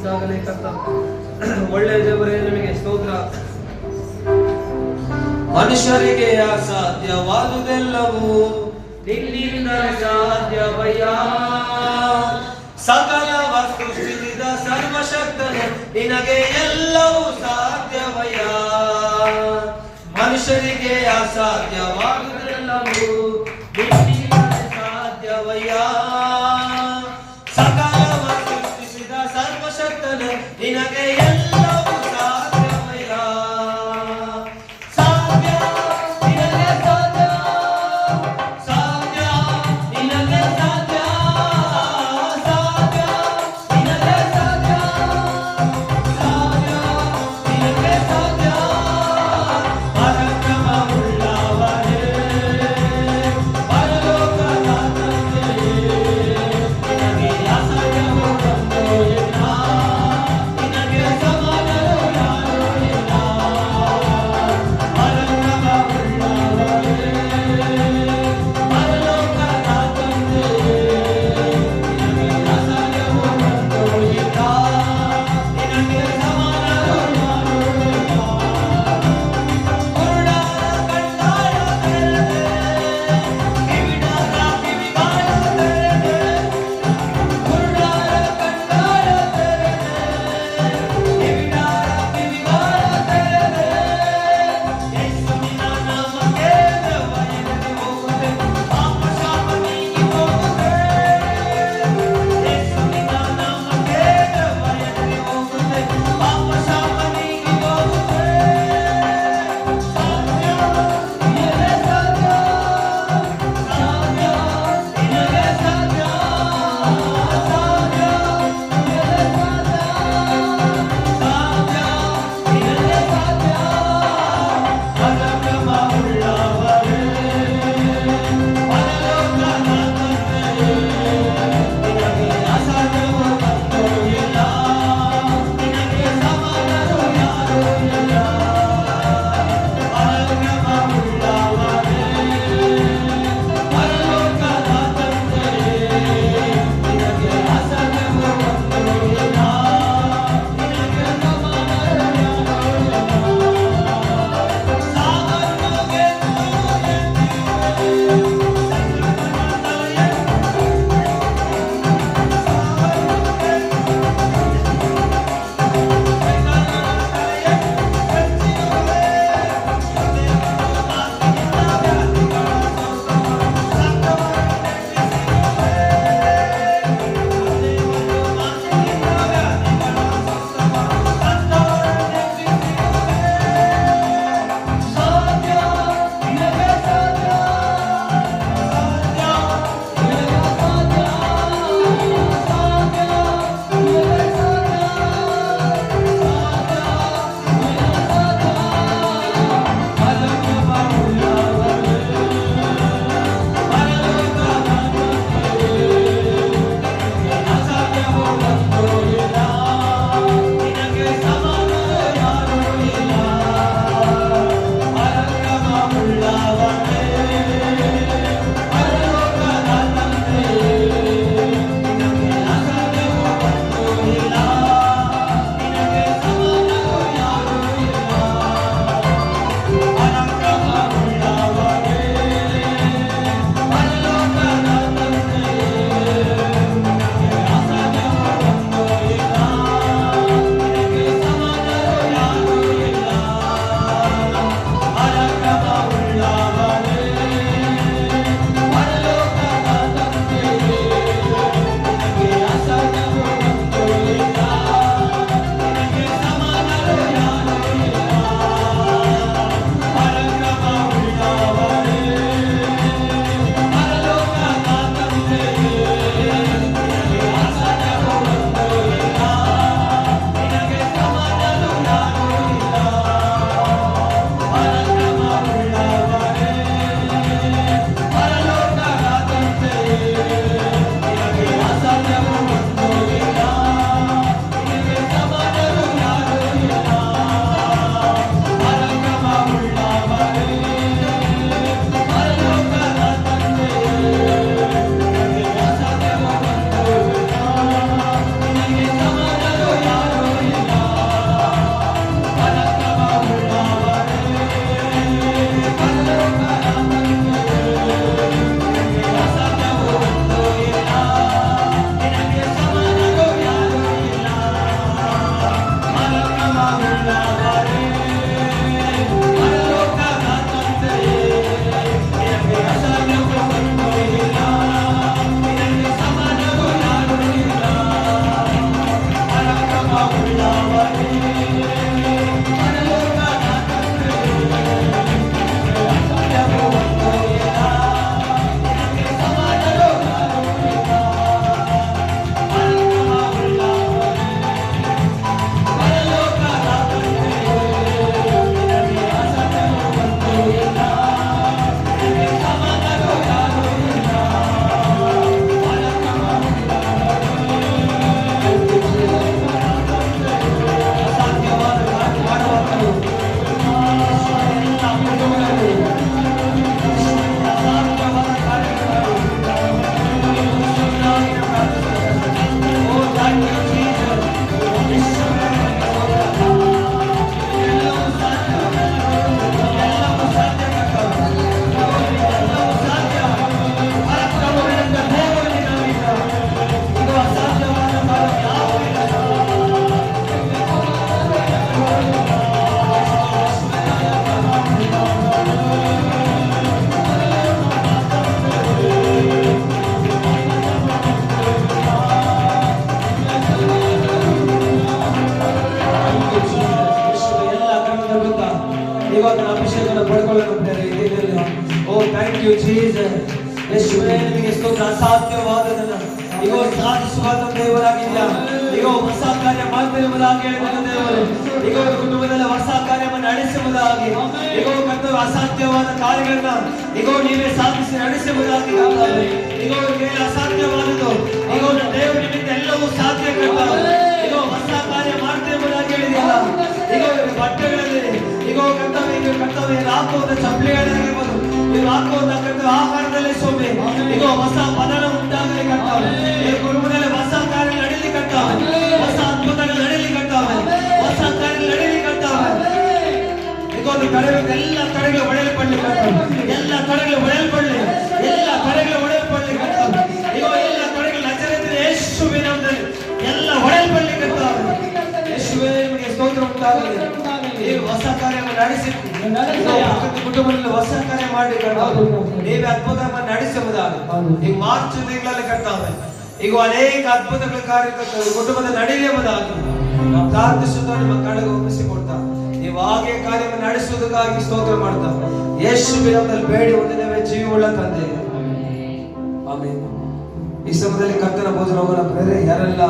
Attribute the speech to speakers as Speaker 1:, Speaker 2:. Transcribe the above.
Speaker 1: ಉಂಟಾಗಲಿ ಕರ್ತ. ಒಳ್ಳೆಯ ದೇವರೇ ನಿಮಗೆ ಸ್ತೋತ್ರ.
Speaker 2: ಮನುಷ್ಯರಿಗೆ ಅಸಾಧ್ಯವಾದುದೆಲ್ಲವೂ
Speaker 1: ನಿನ್ನಿಂದ ಸಾಧ್ಯವಯ್ಯ.
Speaker 2: ಸಕಲ ವಸ್ತು ಸ್ಥಿತಿದ ಸರ್ವಶಕ್ತನು ನಿನಗೆ ಎಲ್ಲವೂ ಸಾಧ್ಯವಯ್ಯ. ಮನುಷ್ಯರಿಗೆ ಅಸಾಧ್ಯವಾದುದೆಲ್ಲವೂ ನಿನ್ನಿಂದ ಸಾಧ್ಯವಯ್ಯ. ಸಕಲ ವಸ್ತು ಸ್ಥಿತಿದ ಸರ್ವಶಕ್ತನು ನಿನಗೆ ಎಲ್ಲವೂ ಸಾಧ್ಯವಯ್ಯ. ಸಾಧ್ಯ ನಿನಗೆ ಸಾಧ್ಯ, ಸಾಧ್ಯ ನಿನಗೆ ಸಾಧ್ಯ, ಸಾಧ್ಯ ನಿನಗೆ ಸಾಧ್ಯ, ಸಾಧ್ಯ ನಿನಗೆ ಸಾಧ್ಯ. ಪರಾಕ್ರಮವುಳ್ಳವರೇ, ಪರಲೋಕದ ತಂದೆಯೇ, ನಿನಗೆ ಅಸಾಧ್ಯವಾದದ್ದು ಇಲ್ಲ, ನಿನಗೆ ಸಮ
Speaker 1: ಪಡ್ಕೊಳ್ಳೋಣ ಪ್ರೇರೆ ಇದೆಲ್ಲ. ಓ ಥ್ಯಾಂಕ್ ಯು ಜೀಸಸ್. ಯೇಸುವೇ ನಿಮಗೆ ಸ್ತೋತ್ರ. ಅಸಾಧ್ಯವಾದದನ್ನ ಈಗ ಸಾಧಿಸುವಾದ ದೇವರಾಗಿದ್ಯಾ. ಈಗ ಹೊಸ ಕಾರ್ಯ ಮಾಡ್ತಿರುವುದಾಗಿ ಹೇಳಿದ ದೇವರು. ಈಗ ಕುಟುಂಬದಲ್ಲಿ ಹೊಸ ಕಾರ್ಯವನ್ನು ನಡೆಸುವುದಾಗಿ, ಈಗ ಕರ್ತವ್ಯ ಅಸಾಧ್ಯವಾದ ಕಾರ್ಯಗಳನ್ನ ಈಗ ನೀವೇ ಸಾಧಿಸಿ ನಡೆಸುವುದಾಗಿ. ಈಗ ಅಸಾಧ್ಯವಾದದ್ದು ಈಗ ದೇವರು ನಿಮಿತ್ತ ಎಲ್ಲವೂ ಸಾಧ್ಯ ಕರ್ತವ್ಯ. ಈಗ ಹೊಸ ಕಾರ್ಯ ಮಾಡ್ತಿರುವುದಾಗಿ ಹೇಳಿದೆಯಲ್ಲ. ಈಗ ಬಟ್ಟೆಗಳಲ್ಲಿ ಈಗ ಕರ್ತವ್ಯ ಹಾಕುವಂತ ಚಪ್ಪಲಿಗಳಾಗಿರ್ಬೋದು, ನೀವು ಹಾಕುವಂತ ಕರ್ತವ್ಯ ಆಹಾರದಲ್ಲಿ ಸೊಮ್ಮೆ ಈಗ ಹೊಸ ಬದಲ ಉಂಟಾಗಲಿ ಕರ್ತವ್ಯ. ಈ ಕುಟುಂಬದಲ್ಲಿ ಹೊಸ ಕಾರ್ಯ ನಡೀಲಿ ಕರ್ತವ್ಯ. ಹೊಸ ಅದ್ಭುತಗಳು ನಡೀಲಿ ಕರ್ತವ್ಯ. ಹೊಸ ಕಾರ್ಯ ನಡೀಲಿ ಕರ್ತವ್ಯ. ಈಗ ಒಂದು ಕಡೆಗಳು ಎಲ್ಲ ಕಡೆಗಳು ಒಡೆಯಲ್ಪಡಲಿ ಕರ್ತವ್ಯ. ಎಲ್ಲ ಕಡೆಗಳು ಒಡೆಯಲ್ಪಡಲಿ. ಎಲ್ಲ ಕಡೆಗಳು ಒಡೆಯಲ್ಪಡಲಿ ಕರ್ತವ್ಯ. ಈಗ ಎಲ್ಲ ಕಡೆಗಳು ನಜರೇತಿನ ಯೇಸುವಿನ ನಾಮದಲ್ಲಿ ಎಲ್ಲ ಒಡೆಯಲ್ಪಡಲಿ ಕರ್ತವ್ಯ. ಯೇಸುವೇ ನಿಮಗೆ ಸ್ತೋತ್ರ ಉಂಟಾಗಲಿ. ನೀವು ಹೊಸ ಕಾರ್ಯವನ್ನು ನಡೆಸಿ ಕುಟುಂಬದಲ್ಲಿ ಹೊಸ ಕಾರ್ಯ ಮಾಡಿ ನೀವೇ ಅದ್ಭುತವನ್ನು ನಡೆಸುವುದಾಗಿ. ಈಗ ಮಾರ್ಚ್ ತಿಂಗಳಲ್ಲಿ ಕರ್ತವ್ಯ ಈಗ ಅನೇಕ ಅದ್ಭುತಗಳ ಕಾರ್ಯ ಕುಟುಂಬದಲ್ಲಿ ನಡೆಯುವುದಾಗಿ ನಾವು ಪ್ರಾರ್ಥಿಸುತ್ತಾ ನಿಮ್ಮ ಕಡೆಗೆ ಒಪ್ಪಿಸಿಕೊಡ್ತಾ ನೀವು ಹಾಗೆ ಕಾರ್ಯವನ್ನು ನಡೆಸುವುದಕ್ಕಾಗಿ ಸ್ತೋತ್ರ ಮಾಡ್ತಾ ಯೇಸುವಿನ ನಾಮದಲ್ಲಿ ಬೇಡಿ ಹೊಂದಿದ್ದೇವೆ ಜೀವವುಳ್ಳ ತಂದೆ. ಆಮೆನ್. ಈ ಸಮಯದಲ್ಲಿ ಕರ್ತನ ಭೋಜನ ಹೋಗೋಣ ಪ್ರೇರೆ. ಯಾರೆಲ್ಲ